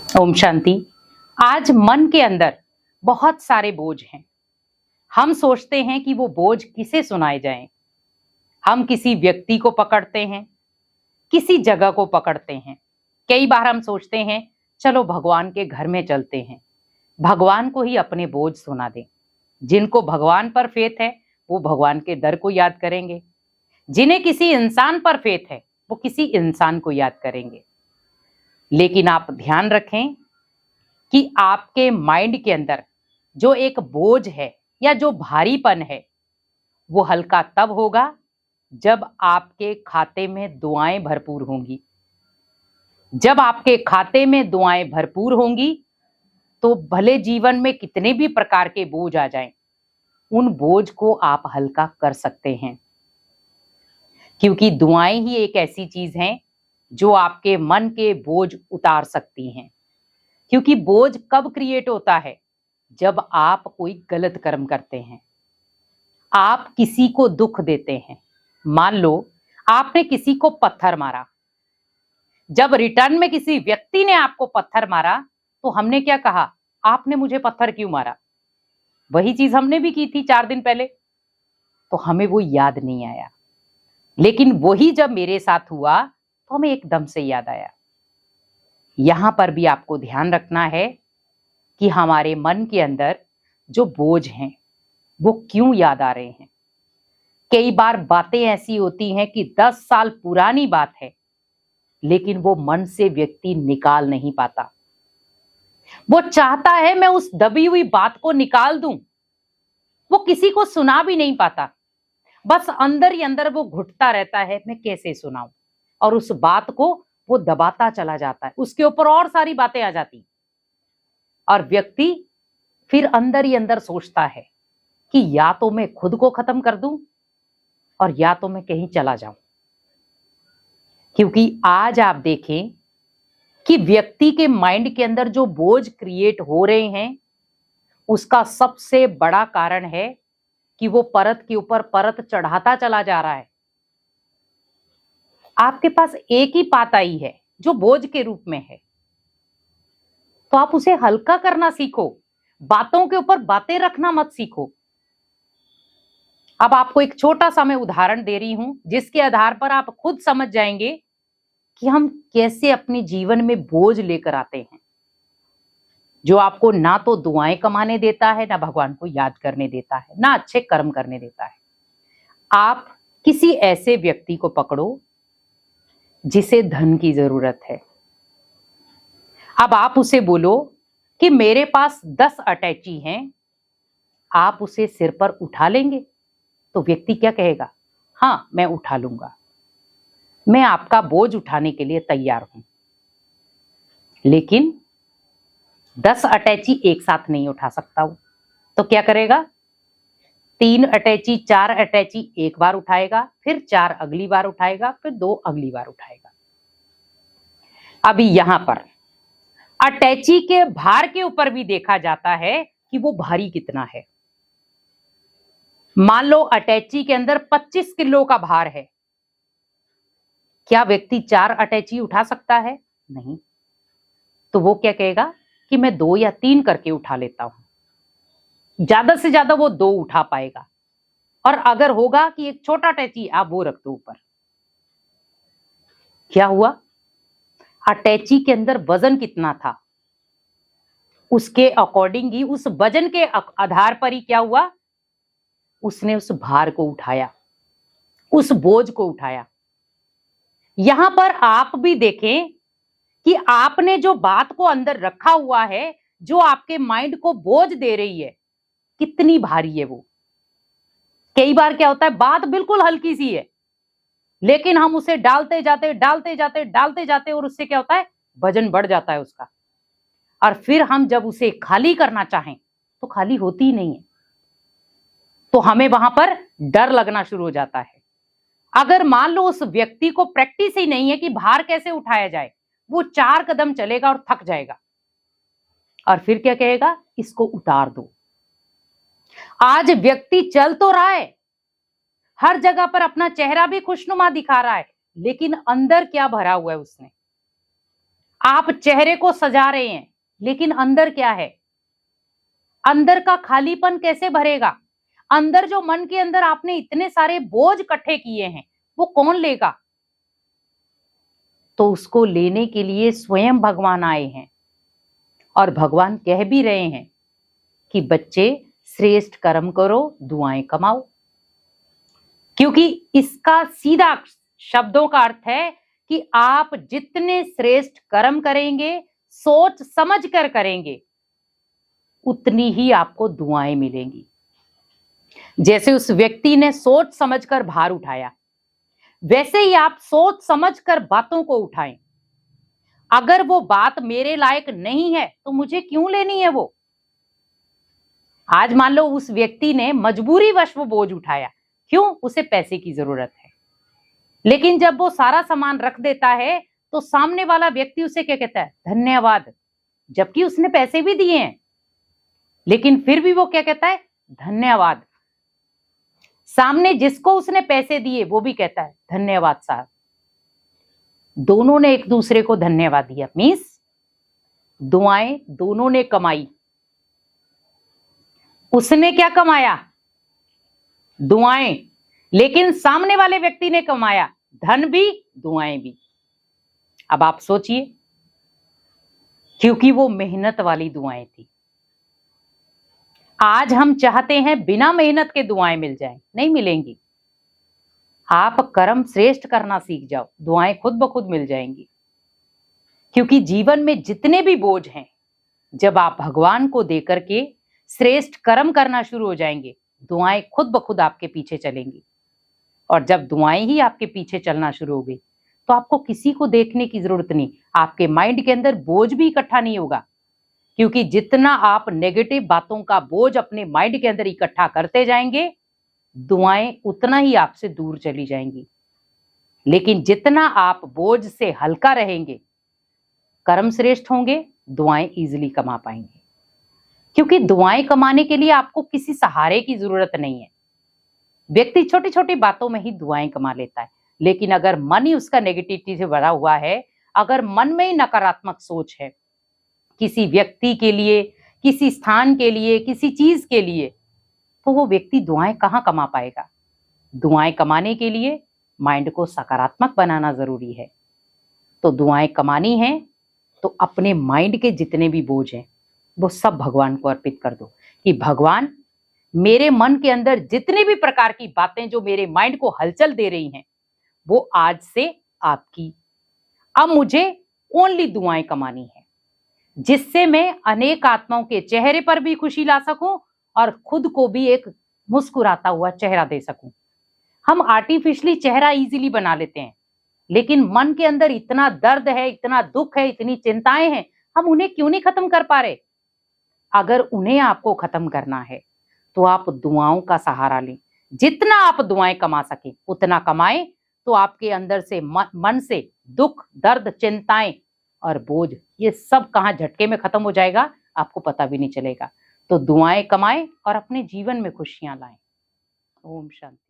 ओम शांति। आज मन के अंदर बहुत सारे बोझ हैं। हम सोचते हैं कि वो बोझ किसे सुनाए जाएं। हम किसी व्यक्ति को पकड़ते हैं, किसी जगह को पकड़ते हैं। कई बार हम सोचते हैं चलो भगवान के घर में चलते हैं, भगवान को ही अपने बोझ सुना दें। जिनको भगवान पर फेथ है वो भगवान के दर को याद करेंगे, जिन्हें किसी इंसान पर फेथ है वो किसी इंसान को याद करेंगे। लेकिन आप ध्यान रखें कि आपके माइंड के अंदर जो एक बोझ है या जो भारीपन है वो हल्का तब होगा जब आपके खाते में दुआएं भरपूर होंगी। जब आपके खाते में दुआएं भरपूर होंगी तो भले जीवन में कितने भी प्रकार के बोझ आ जाएं, उन बोझ को आप हल्का कर सकते हैं। क्योंकि दुआएं ही एक ऐसी चीज हैं जो आपके मन के बोझ उतार सकती हैं। क्योंकि बोझ कब क्रिएट होता है? जब आप कोई गलत कर्म करते हैं, आप किसी को दुख देते हैं। मान लो आपने किसी को पत्थर मारा, जब रिटर्न में किसी व्यक्ति ने आपको पत्थर मारा तो हमने क्या कहा? आपने मुझे पत्थर क्यों मारा? वही चीज हमने भी की थी 4 दिन पहले, तो हमें वो याद नहीं आया। लेकिन वही जब मेरे साथ हुआ तो हमें एकदम से याद आया। यहां पर भी आपको ध्यान रखना है कि हमारे मन के अंदर जो बोझ हैं वो क्यों याद आ रहे हैं। कई बार बातें ऐसी होती हैं कि 10 साल पुरानी बात है, लेकिन वो मन से व्यक्ति निकाल नहीं पाता। वो चाहता है मैं उस दबी हुई बात को निकाल दूं, वो किसी को सुना भी नहीं पाता। बस अंदर ही अंदर वो घुटता रहता है, मैं कैसे सुनाऊं, और उस बात को वो दबाता चला जाता है। उसके ऊपर और सारी बातें आ जाती और व्यक्ति फिर अंदर ही अंदर सोचता है कि या तो मैं खुद को खत्म कर दूं और या तो मैं कहीं चला जाऊं। क्योंकि आज आप देखें कि व्यक्ति के माइंड के अंदर जो बोझ क्रिएट हो रहे हैं उसका सबसे बड़ा कारण है कि वो परत के ऊपर परत चढ़ाता चला जा रहा है। आपके पास एक ही पाताई है जो बोझ के रूप में है, तो आप उसे हल्का करना सीखो। बातों के ऊपर बातें रखना मत सीखो। अब आपको एक छोटा सा मैं उदाहरण दे रही हूं जिसके आधार पर आप खुद समझ जाएंगे कि हम कैसे अपने जीवन में बोझ लेकर आते हैं, जो आपको ना तो दुआएं कमाने देता है, ना भगवान को याद करने देता है, ना अच्छे कर्म करने देता है। आप किसी ऐसे व्यक्ति को पकड़ो जिसे धन की जरूरत है। अब आप उसे बोलो कि मेरे पास 10 अटैची हैं, आप उसे सिर पर उठा लेंगे? तो व्यक्ति क्या कहेगा? हाँ, मैं उठा लूंगा, मैं आपका बोझ उठाने के लिए तैयार हूं। लेकिन 10 अटैची एक साथ नहीं उठा सकता वो, तो क्या करेगा? 3 अटैची, 4 अटैची एक बार उठाएगा, फिर 4 अगली बार उठाएगा, फिर 2 अगली बार उठाएगा। अभी यहां पर अटैची के भार के ऊपर भी देखा जाता है कि वो भारी कितना है। मान लो अटैची के अंदर 25 किलो का भार है, क्या व्यक्ति 4 अटैची उठा सकता है? नहीं। तो वो क्या कहेगा कि मैं 2 या 3 करके उठा लेता हूं। ज्यादा से ज्यादा वो 2 उठा पाएगा, और अगर होगा कि एक छोटा अटैची आप वो रख दो ऊपर। क्या हुआ? अटैची के अंदर वजन कितना था उसके अकॉर्डिंग ही, उस वजन के आधार पर ही क्या हुआ, उसने उस भार को उठाया, उस बोझ को उठाया। यहां पर आप भी देखें कि आपने जो बात को अंदर रखा हुआ है, जो आपके माइंड को बोझ दे रही है, कितनी भारी है वो। कई बार क्या होता है, बात बिल्कुल हल्की सी है, लेकिन हम उसे डालते जाते डालते जाते डालते जाते, और उससे क्या होता है, वजन बढ़ जाता है उसका। और फिर हम जब उसे खाली करना चाहें तो खाली होती ही नहीं है, तो हमें वहां पर डर लगना शुरू हो जाता है। अगर मान लो उस व्यक्ति को प्रैक्टिस ही नहीं है कि भार कैसे उठाया जाए, वो 4 कदम चलेगा और थक जाएगा, और फिर क्या कहेगा, इसको उतार दो। आज व्यक्ति चल तो रहा है, हर जगह पर अपना चेहरा भी खुशनुमा दिखा रहा है, लेकिन अंदर क्या भरा हुआ है उसने? आप चेहरे को सजा रहे हैं, लेकिन अंदर क्या है? अंदर का खालीपन कैसे भरेगा? अंदर जो मन के अंदर आपने इतने सारे बोझ इकट्ठे किए हैं, वो कौन लेगा? तो उसको लेने के लिए स्वयं भगवान आए हैं। और भगवान कह भी रहे हैं कि बच्चे श्रेष्ठ कर्म करो, दुआएं कमाओ। क्योंकि इसका सीधा शब्दों का अर्थ है कि आप जितने श्रेष्ठ कर्म करेंगे, सोच समझ कर करेंगे, उतनी ही आपको दुआएं मिलेंगी। जैसे उस व्यक्ति ने सोच समझकर भार उठाया, वैसे ही आप सोच समझकर बातों को उठाएं। अगर वो बात मेरे लायक नहीं है तो मुझे क्यों लेनी है वो? आज मान लो उस व्यक्ति ने मजबूरीवश वो बोझ उठाया, क्यों? उसे पैसे की जरूरत है। लेकिन जब वो सारा सामान रख देता है तो सामने वाला व्यक्ति उसे क्या कहता है? धन्यवाद। जबकि उसने पैसे भी दिए हैं, लेकिन फिर भी वो क्या कहता है? धन्यवाद। सामने जिसको उसने पैसे दिए वो भी कहता है धन्यवाद साहब। दोनों ने एक दूसरे को धन्यवाद दिया, मीन्स दुआएं दोनों ने कमाई। उसने क्या कमाया? दुआएं। लेकिन सामने वाले व्यक्ति ने कमाया धन भी, दुआएं भी। अब आप सोचिए, क्योंकि वो मेहनत वाली दुआएं थी। आज हम चाहते हैं बिना मेहनत के दुआएं मिल जाएं, नहीं मिलेंगी। आप कर्म श्रेष्ठ करना सीख जाओ, दुआएं खुद ब खुद मिल जाएंगी। क्योंकि जीवन में जितने भी बोझ हैं, जब आप भगवान को देकर के श्रेष्ठ कर्म करना शुरू हो जाएंगे, दुआएं खुद ब खुद आपके पीछे चलेंगी। और जब दुआएं ही आपके पीछे चलना शुरू हो गई, तो आपको किसी को देखने की जरूरत नहीं। आपके माइंड के अंदर बोझ भी इकट्ठा नहीं होगा, क्योंकि जितना आप नेगेटिव बातों का बोझ अपने माइंड के अंदर इकट्ठा करते जाएंगे, दुआएं उतना ही आपसे दूर चली जाएंगी। लेकिन जितना आप बोझ से हल्का रहेंगे, कर्म श्रेष्ठ होंगे, दुआएं इजीली कमा पाएंगे। क्योंकि दुआएं कमाने के लिए आपको किसी सहारे की जरूरत नहीं है। व्यक्ति छोटी छोटी बातों में ही दुआएं कमा लेता है, लेकिन अगर मन ही उसका नेगेटिविटी से भरा हुआ है, अगर मन में ही नकारात्मक सोच है किसी व्यक्ति के लिए, किसी स्थान के लिए, किसी चीज के लिए, तो वो व्यक्ति दुआएं कहाँ कमा पाएगा? दुआएं कमाने के लिए माइंड को सकारात्मक बनाना जरूरी है। तो दुआएं कमानी है तो अपने माइंड के जितने भी बोझ हैं वो सब भगवान को अर्पित कर दो कि भगवान, मेरे मन के अंदर जितनी भी प्रकार की बातें जो मेरे माइंड को हलचल दे रही हैं, वो आज से आपकी। अब मुझे ओनली दुआएं कमानी है, जिससे मैं अनेक आत्माओं के चेहरे पर भी खुशी ला सकूं और खुद को भी एक मुस्कुराता हुआ चेहरा दे सकूं। हम आर्टिफिशियली चेहरा इजीली बना लेते हैं, लेकिन मन के अंदर इतना दर्द है, इतना दुख है, इतनी चिंताएं हैं, हम उन्हें क्यों नहीं खत्म कर पा रहे? अगर उन्हें आपको खत्म करना है तो आप दुआओं का सहारा लें। जितना आप दुआएं कमा सके उतना कमाएं, तो आपके अंदर से मन से दुख, दर्द, चिंताएं और बोझ, ये सब कहां झटके में खत्म हो जाएगा, आपको पता भी नहीं चलेगा। तो दुआएं कमाएं और अपने जीवन में खुशियां लाएं। ओम शांति।